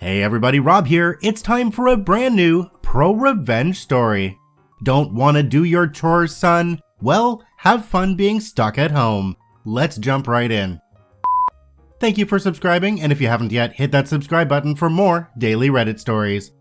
Hey everybody, Rob here. It's time for a brand new ProRevenge story. Don't want to do your chores, son? Well, have fun being stuck at home. Let's jump right in. Thank you for subscribing, and if you haven't yet, hit that subscribe button for more daily Reddit stories.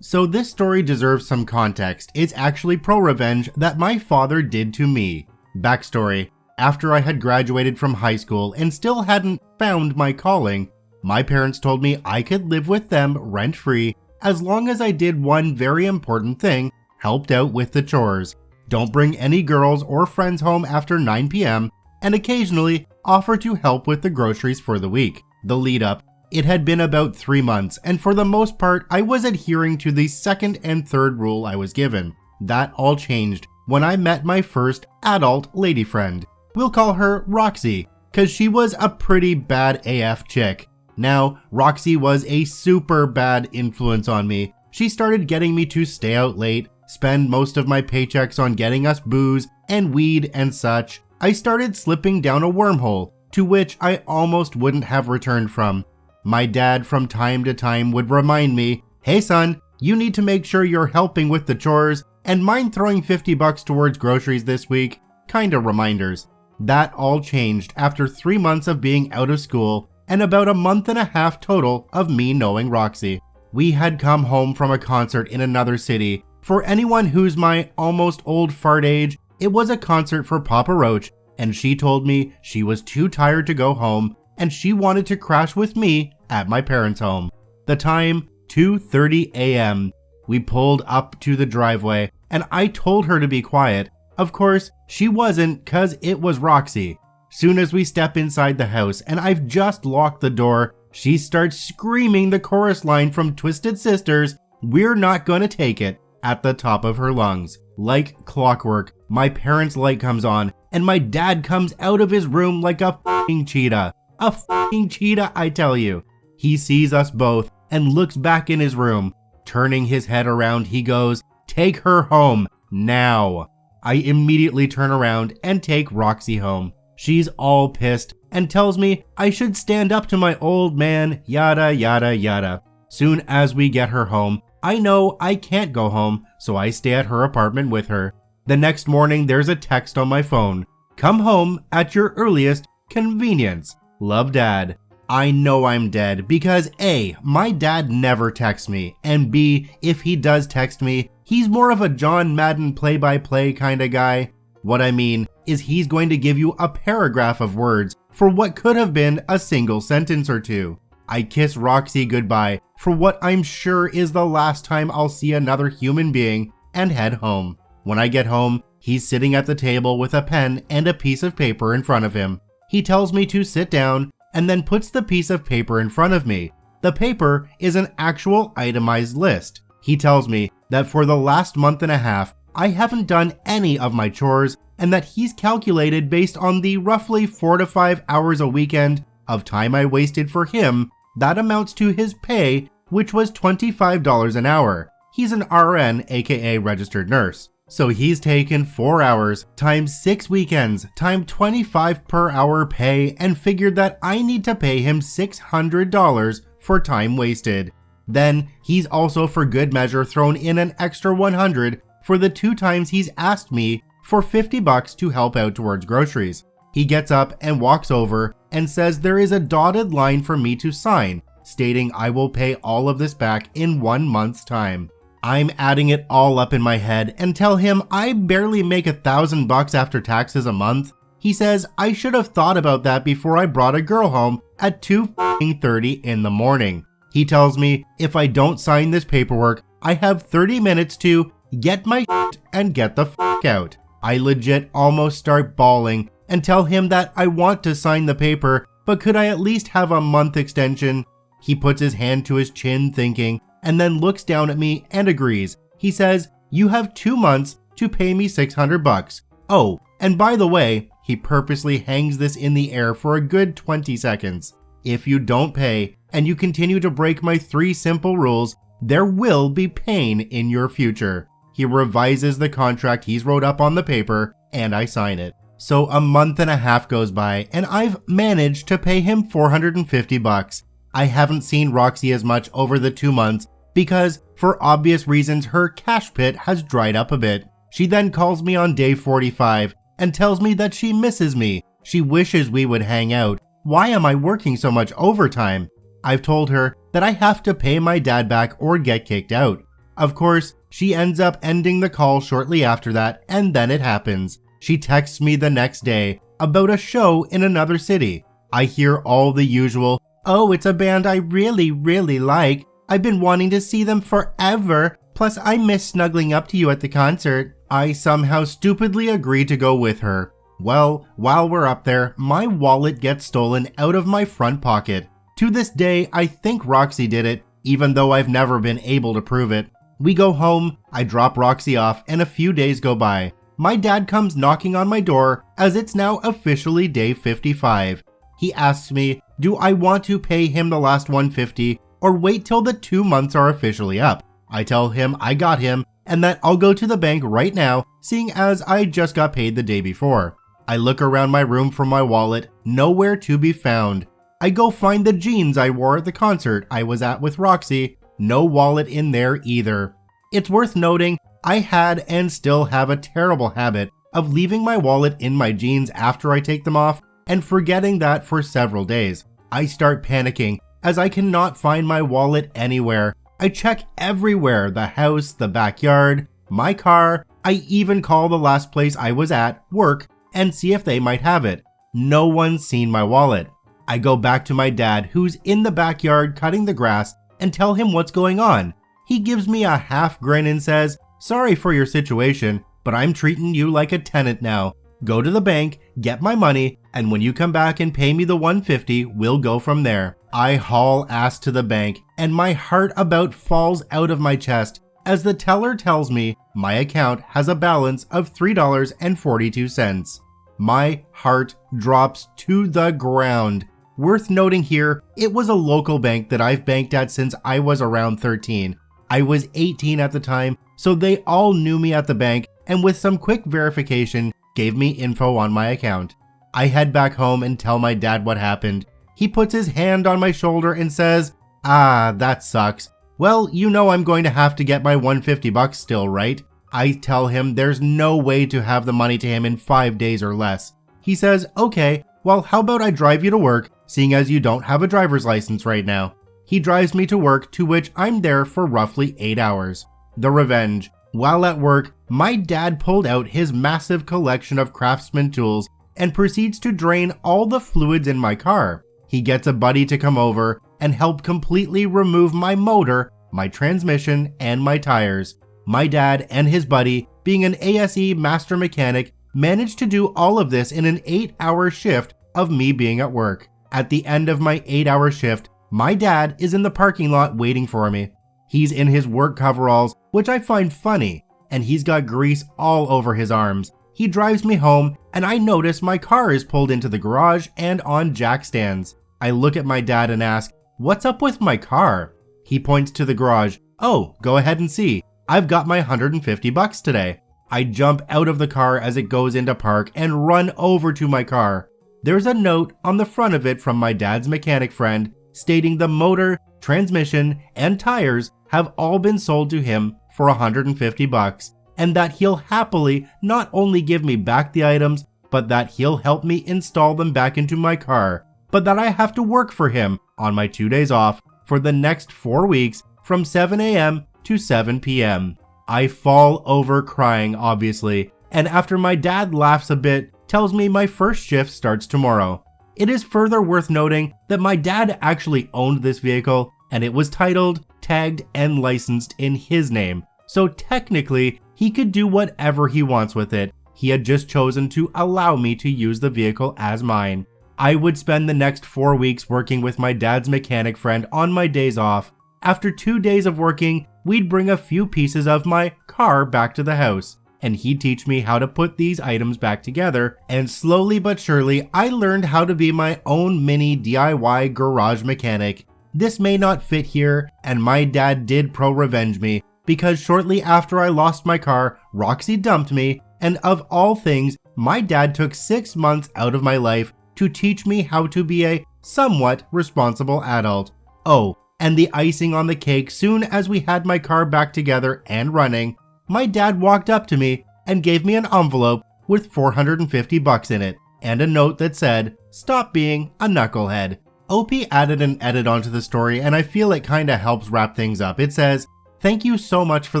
So this story deserves some context. It's actually ProRevenge that my father did to me. Backstory: after I had graduated from high school and still hadn't found my calling, my parents told me I could live with them rent-free as long as I did one very important thing: helped out with the chores. Don't bring any girls or friends home after 9 p.m. and occasionally offer to help with the groceries for the week. The lead up: it had been about 3 months, and for the most part I was adhering to the second and third rule I was given. That all changed when I met my first adult lady friend. We'll call her Roxy, cause she was a pretty bad AF chick. Now, Roxy was a super bad influence on me. She started getting me to stay out late, spend most of my paychecks on getting us booze and weed and such. I started slipping down a wormhole to which I almost wouldn't have returned from. My dad from time to time would remind me, "Hey son, you need to make sure you're helping with the chores, and mind throwing $50 towards groceries this week." Kinda reminders. That all changed after 3 months of being out of school and about a month and a half total of me knowing Roxy. We had come home from a concert in another city. For anyone who's my almost old fart age, it was a concert for Papa Roach, and she told me she was too tired to go home and she wanted to crash with me at my parents' home. The time, 2:30 a.m. We pulled up to the driveway and I told her to be quiet. Of course, she wasn't, cause it was Roxy. Soon as we step inside the house and I've just locked the door, she starts screaming the chorus line from Twisted Sisters, "We're not gonna take it," at the top of her lungs. Like clockwork, my parents' light comes on and my dad comes out of his room like a f***ing cheetah. A f***ing cheetah, I tell you. He sees us both and looks back in his room. Turning his head around, he goes, "Take her home, now." I immediately turn around and take Roxy home. She's all pissed and tells me I should stand up to my old man, yada yada yada. Soon as we get her home, I know I can't go home, so I stay at her apartment with her. The next morning there's a text on my phone: "Come home at your earliest convenience. Love, Dad." I know I'm dead because A, my dad never texts me, and B, if he does text me, he's more of a John Madden play-by-play kind of guy. What I mean is he's going to give you a paragraph of words for what could have been a single sentence or two. I kiss Roxy goodbye for what I'm sure is the last time I'll see another human being and head home. When I get home, he's sitting at the table with a pen and a piece of paper in front of him. He tells me to sit down and then puts the piece of paper in front of me. The paper is an actual itemized list. He tells me that for the last month and a half, I haven't done any of my chores, and that he's calculated based on the roughly 4 to 5 hours a weekend of time I wasted for him, that amounts to his pay, which was $25 an hour. He's an RN, aka registered nurse. So he's taken 4 hours times 6 weekends times 25 per hour pay and figured that I need to pay him $600 for time wasted. Then he's also for good measure thrown in an extra $100 for the 2 times he's asked me for $50 to help out towards groceries. He gets up and walks over and says there is a dotted line for me to sign, stating I will pay all of this back in 1 month's time. I'm adding it all up in my head and tell him I barely make $1,000 after taxes a month. He says I should have thought about that before I brought a girl home at 2:30 in the morning. He tells me if I don't sign this paperwork, I have 30 minutes to get my shit and get the f*** out. I legit almost start bawling and tell him that I want to sign the paper, but could I at least have a month extension? He puts his hand to his chin thinking, and then looks down at me and agrees. He says, "You have 2 months to pay me $600. Oh, and by the way," he purposely hangs this in the air for a good 20 seconds. "If you don't pay and you continue to break my 3 simple rules, there will be pain in your future." He revises the contract he's wrote up on the paper, and I sign it. So a month and a half goes by, and I've managed to pay him $450. I haven't seen Roxy as much over the 2 months because, for obvious reasons, her cash pit has dried up a bit. She then calls me on day 45 and tells me that she misses me. She wishes we would hang out. Why am I working so much overtime? I've told her that I have to pay my dad back or get kicked out. Of course, she ends up ending the call shortly after that, and then it happens. She texts me the next day about a show in another city. I hear all the usual, "Oh, it's a band I really, really like. I've been wanting to see them forever. Plus, I miss snuggling up to you at the concert." I somehow stupidly agree to go with her. Well, while we're up there, my wallet gets stolen out of my front pocket. To this day, I think Roxy did it, even though I've never been able to prove it. We go home, I drop Roxy off, and a few days go by. My dad comes knocking on my door as it's now officially day 55. He asks me, do I want to pay him the last $150 or wait till the 2 months are officially up? I tell him I got him and that I'll go to the bank right now, seeing as I just got paid the day before. I look around my room for my wallet, nowhere to be found. I go find the jeans I wore at the concert I was at with Roxy, no wallet in there either. It's worth noting, I had and still have a terrible habit of leaving my wallet in my jeans after I take them off and forgetting that for several days. I start panicking as I cannot find my wallet anywhere. I check everywhere, the house, the backyard, my car. I even call the last place I was at, work, and see if they might have it. No one's seen my wallet. I go back to my dad, who's in the backyard cutting the grass, and tell him what's going on. He gives me a half grin and says, "Sorry for your situation, but I'm treating you like a tenant now. Go to the bank, get my money, and when you come back and pay me the $150, we'll go from there." I haul ass to the bank, and my heart about falls out of my chest as the teller tells me my account has a balance of $3.42. My heart drops to the ground. Worth noting here, it was a local bank that I've banked at since I was around 13. I was 18 at the time, so they all knew me at the bank, and with some quick verification, gave me info on my account. I head back home and tell my dad what happened. He puts his hand on my shoulder and says, that sucks. Well, you know I'm going to have to get my $150 still, right? I tell him there's no way to have the money to him in 5 days or less. He says, okay, well, how about I drive you to work, seeing as you don't have a driver's license right now. He drives me to work, to which I'm there for roughly 8 hours. The revenge. While at work, my dad pulled out his massive collection of craftsman tools and proceeds to drain all the fluids in my car. He gets a buddy to come over and help completely remove my motor, my transmission, and my tires. My dad and his buddy, being an ASE master mechanic, managed to do all of this in an 8-hour shift of me being at work. At the end of my 8-hour shift, my dad is in the parking lot waiting for me. He's in his work coveralls, which I find funny, and he's got grease all over his arms. He drives me home, and I notice my car is pulled into the garage and on jack stands. I look at my dad and ask, "What's up with my car?" He points to the garage. "Oh, go ahead and see. I've got my $150 today." I jump out of the car as it goes into park and run over to my car. There's a note on the front of it from my dad's mechanic friend stating the motor, transmission, and tires have all been sold to him for $150, and that he'll happily not only give me back the items, but that he'll help me install them back into my car, but that I have to work for him on my 2 days off for the next 4 weeks from 7 a.m. to 7 p.m. I fall over crying, obviously, and after my dad laughs a bit, tells me my first shift starts tomorrow. It is further worth noting that my dad actually owned this vehicle, and it was titled, tagged, and licensed in his name, so technically he could do whatever he wants with it. He had just chosen to allow me to use the vehicle as mine. I would spend the next 4 weeks working with my dad's mechanic friend on my days off. After 2 days of working, we'd bring a few pieces of my car back to the house, and he'd teach me how to put these items back together, and slowly but surely I learned how to be my own mini DIY garage mechanic. This may not fit here, and my dad did ProRevenge me, because shortly after I lost my car, Roxy dumped me, and of all things, my dad took 6 months out of my life to teach me how to be a somewhat responsible adult. Oh, and the icing on the cake, soon as we had my car back together and running, my dad walked up to me and gave me an envelope with $450 in it and a note that said, "Stop being a knucklehead." OP added an edit onto the story, and I feel it kinda helps wrap things up. It says, "Thank you so much for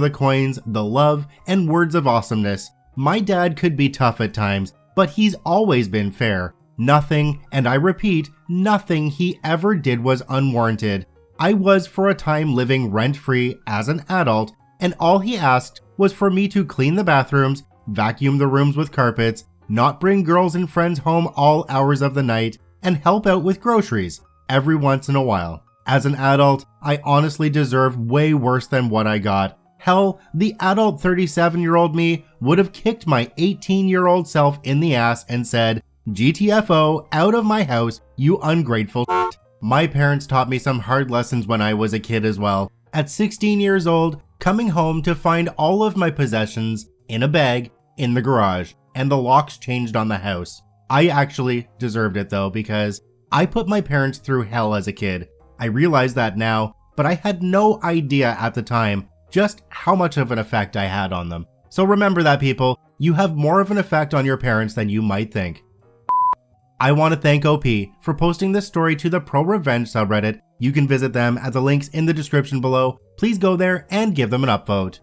the coins, the love, and words of awesomeness. My dad could be tough at times, but he's always been fair. Nothing, and I repeat, nothing he ever did was unwarranted. I was for a time living rent-free as an adult, and all he asked was for me to clean the bathrooms, vacuum the rooms with carpets, not bring girls and friends home all hours of the night, and help out with groceries every once in a while. As an adult, I honestly deserve way worse than what I got. Hell, the adult 37-year-old me would have kicked my 18-year-old self in the ass and said, 'GTFO, out of my house, you ungrateful shit.' My parents taught me some hard lessons when I was a kid as well. At 16 years old, coming home to find all of my possessions in a bag in the garage, and the locks changed on the house. I actually deserved it though, because I put my parents through hell as a kid. I realize that now, but I had no idea at the time just how much of an effect I had on them. So remember that, people. You have more of an effect on your parents than you might think. I want to thank OP for posting this story to the ProRevenge subreddit. You can visit them at the links in the description below. Please go there and give them an upvote.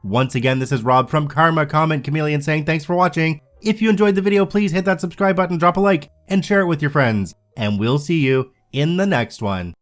Once again, this is Rob from Karma Comment Chameleon saying thanks for watching. If you enjoyed the video, please hit that subscribe button, drop a like, and share it with your friends. And we'll see you in the next one.